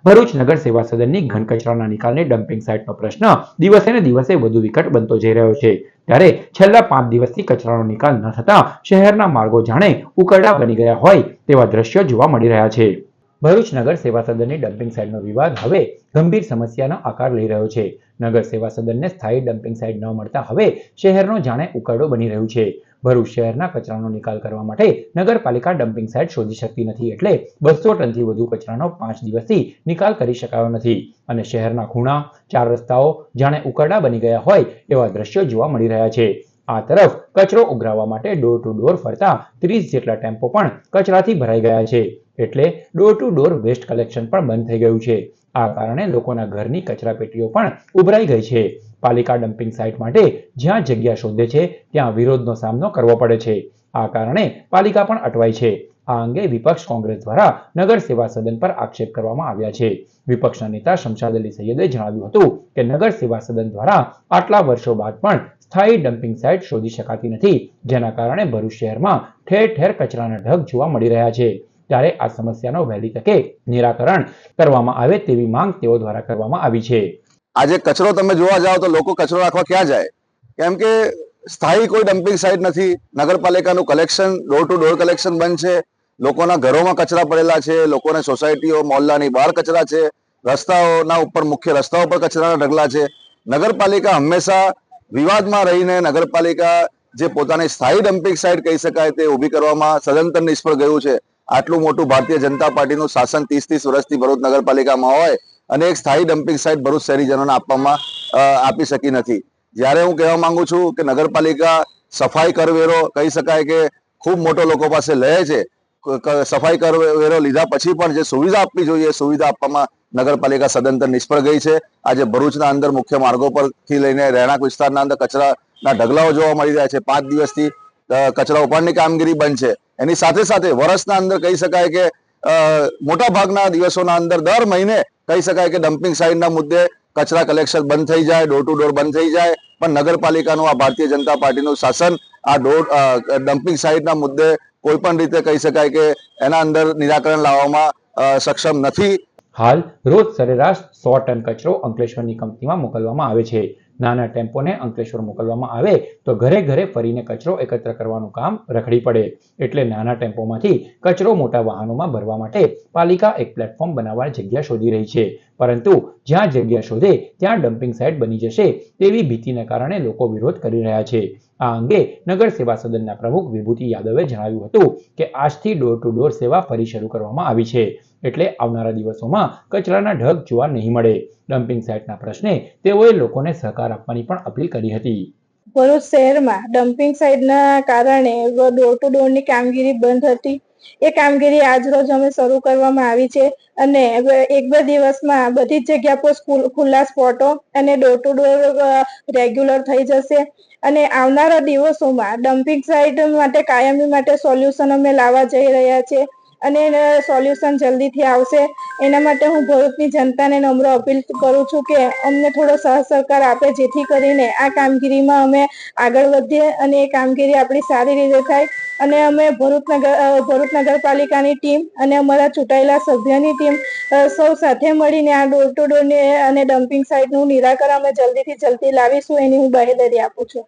ભરૂચ નગર સેવા સદનની ઘન કચરાના નિકાલની ડમ્પિંગ સાઇટનો પ્રશ્ન દિવસે ને દિવસે વધુ વિકટ બનતો જઈ રહ્યો છે. ત્યારે છેલ્લા 5 દિવસથી કચરાનો નિકાલ ન થતા શહેરના માર્ગો જાણે ઉકરડા બની ગયા હોય તેવા દ્રશ્યો જોવા મળી રહ્યા છે. ભરૂચ નગર સેવા સદનની ડમ્પિંગ સાઇટનો વિવાદ હવે ગંભીર સમસ્યાનો આકાર લઈ રહ્યો છે. નગર સેવા સદનને સ્થાયી ડમ્પિંગ સાઇટ ન મળતા હવે શહેરનો જાણે ઉકરડો બની રહ્યું છે. ભરૂચ શહેરના કચરાનો નિકાલ કરવા માટે નગરપાલિકા ડમ્પિંગ સાઇટ શોધી શકતી નથી, એટલે 200 ટનથી વધુ કચરાનો 5 દિવસથી નિકાલ કરી શકાયો નથી અને શહેરના ખૂણા, 4 રસ્તાઓ જાણે ઉકરડા બની ગયા હોય એવા દ્રશ્યો જોવા મળી રહ્યા છે. આ તરફ કચરો ઉઘરાવવા માટે ડોર ટુ ડોર ફરતા 30 જેટલા ટેમ્પો પણ કચરાથી ભરાઈ ગયા છે, એટલે door to door waste collection પણ બંધ થઈ ગયું છે. આ કારણે લોકોના ઘરની કચરાપેટીઓ પણ ઉભરાઈ ગઈ છે. પાલિકા ડમ્પિંગ સાઇટ માટે જ્યાં જગ્યા શોધે છે ત્યાં વિરોધનો સામનો કરવો પડે છે. આ કારણે પાલિકા પણ અટવાય છે. આ અંગે વિપક્ષ કોંગ્રેસ દ્વારા નગર સેવા સદન પર આક્ષેપ કરવામાં આવ્યા છે. વિપક્ષના નેતા શમશાદ અલી સૈયદે જણાવ્યું હતું કે નગર સેવા સદન દ્વારા આટલા વર્ષો બાદ પણ સ્થાયી ડમ્પિંગ સાઇટ શોધી શકાતી નથી, જેના કારણે ભરૂચ શહેરમાં ઠેર ઠેર કચરાના ઢગ જોવા મળી રહ્યા છે. ત્યારે આ સમસ્યાનો વહેલી તકે નિરાકરણ કરવામાં આવે તેવી માંગ તેઓ દ્વારા કરવામાં આવી છે. આજે કચરો તમે જોવા જાઓ તો લોકો કચરો રાખવા ક્યાં જાય? કેમ કે સ્થાયી કોઈ ડમ્પિંગ સાઇટ નથી. નગરપાલિકાનું collection door to door collection બંધ છે. લોકોના ઘરોમાં કચરા પડેલા છે, લોકોને સોસાયટીઓ મોહલ્લાની બહાર કચરા છે, રસ્તાઓના ઉપર મુખ્ય રસ્તાઓ પર કચરાના ઢગલા છે. નગરપાલિકા હંમેશા વિવાદમાં રહીને નગરપાલિકા જે પોતાની સ્થાયી ડમ્પિંગ સાઇટ કહી શકાય તે ઊભી કરવામાં સદંતર નિષ્ફળ ગયું છે. આટલું મોટું ભારતીય જનતા પાર્ટીનું શાસન 30 વર્ષથી ભરૂચ નગરપાલિકામાં હોય અને એક સ્થાયી ડમ્પિંગ સાઇટ ભરૂચ શહેરીજનોને આપી શકી નથી. જ્યારે હું કહેવા માંગુ છું કે નગરપાલિકા સફાઈ કરવેરો કહી શકાય કે ખૂબ મોટો લોકો પાસે લે છે. સફાઈ કરવેરો લીધા પછી પણ જે સુવિધા આપવી જોઈએ સુવિધા આપવામાં નગરપાલિકા સદંતર નિષ્ફળ ગઈ છે. આજે ભરૂચના અંદર મુખ્ય માર્ગો પરથી લઈને રહેણાંક વિસ્તારના અંદર કચરાના ઢગલાઓ જોવા મળી રહ્યા છે. 5 દિવસથી કચરા ઉપાડની કામગીરી બંધ છે. એની સાથે સાથે વર્ષના અંદર કહી શકાય કે મોટા ભાગના દિવસોના અંદર દર મહિને કહી શકાય કે ડમ્પિંગ સાઇટના મુદ્દે કચરા કલેક્શન બંધ થઈ જાય, ડોર ટુ ડોર બંધ થઈ જાય, પણ નગરપાલિકાનું આ ભારતીય જનતા પાર્ટીનું શાસન આ ડમ્પિંગ સાઇટના મુદ્દે કોઈ પણ રીતે કહી શકાય કે એના અંદર નિરાકરણ લાવવામાં સક્ષમ નથી. હાલ રોજ સરેરાશ 100 ટન કચરો અંકલેશ્વરની કંપનીમાં મોકલવામાં આવે છે. નાના ટેમ્પોને અંકલેશ્વર મોકલવામાં આવે તો ઘરે ઘરે ફરીને કચરો એકત્ર કરવાનું કામ રખડી પડે, એટલે નાના ટેમ્પોમાંથી કચરો મોટા વાહનોમાં ભરવા માટે પાલિકા એક પ્લેટફોર્મ બનાવવાની જગ્યા શોધી રહી છે. પરંતુ જ્યાં જગ્યા શોધે ત્યાં ડમ્પિંગ સાઇટ બની જશે તેવી ભીતિને કારણે લોકો વિરોધ કરી રહ્યા છે. આ અંગે નગર સેવા સદનના પ્રમુખ વિભૂતિ યાદવે જણાવ્યું હતું કે આજથી ડોર ટુ ડોર સેવા ફરી શરૂ કરવામાં આવી છે, એટલે આવનારા દિવસોમાં કચરાના ઢગ જોવા નહીં મળે. ડમ્પિંગ સાઇટના પ્રશ્ને તેઓએ લોકોને સહકાર આપવાની પણ અપીલ કરી હતી. ભરૂચ શહેરમાં ડમ્પિંગ સાઇટના કારણે ડોર ટુ ડોરની કામગીરી બંધ હતી. એ કામગીરી આજરોજ અમે શરૂ કરવામાં આવી છે અને 1-2 દિવસમાં બધી જ જગ્યા પર ખુલ્લા સ્પોટો અને ડોર ટુ ડોર રેગ્યુલર થઈ જશે અને આવનારા દિવસોમાં ડમ્પિંગ સાઇટ માટે કાયમી માટે સોલ્યુશન અમે લાવવા જઈ રહ્યા છીએ અને સોલ્યુશન જલ્દીથી આવશે. એના માટે હું ભરૂચની જનતાને નમ્ર અપીલ કરું છું કે અમને થોડો સહકાર આપે, જેથી કરીને આ કામગીરીમાં અમે આગળ વધીએ અને એ કામગીરી આપણી સારી રીતે થાય અને અમે ભરૂચ નગરપાલિકાની ટીમ અને અમારા ચૂંટાયેલા સભ્યની ટીમ સૌ સાથે મળીને આ ડોર ટુ ડોરની અને ડમ્પિંગ સાઇટનું નિરાકરણ અમે જલ્દીથી જલ્દી લાવીશું, એની હું બાહેધરી આપું છું.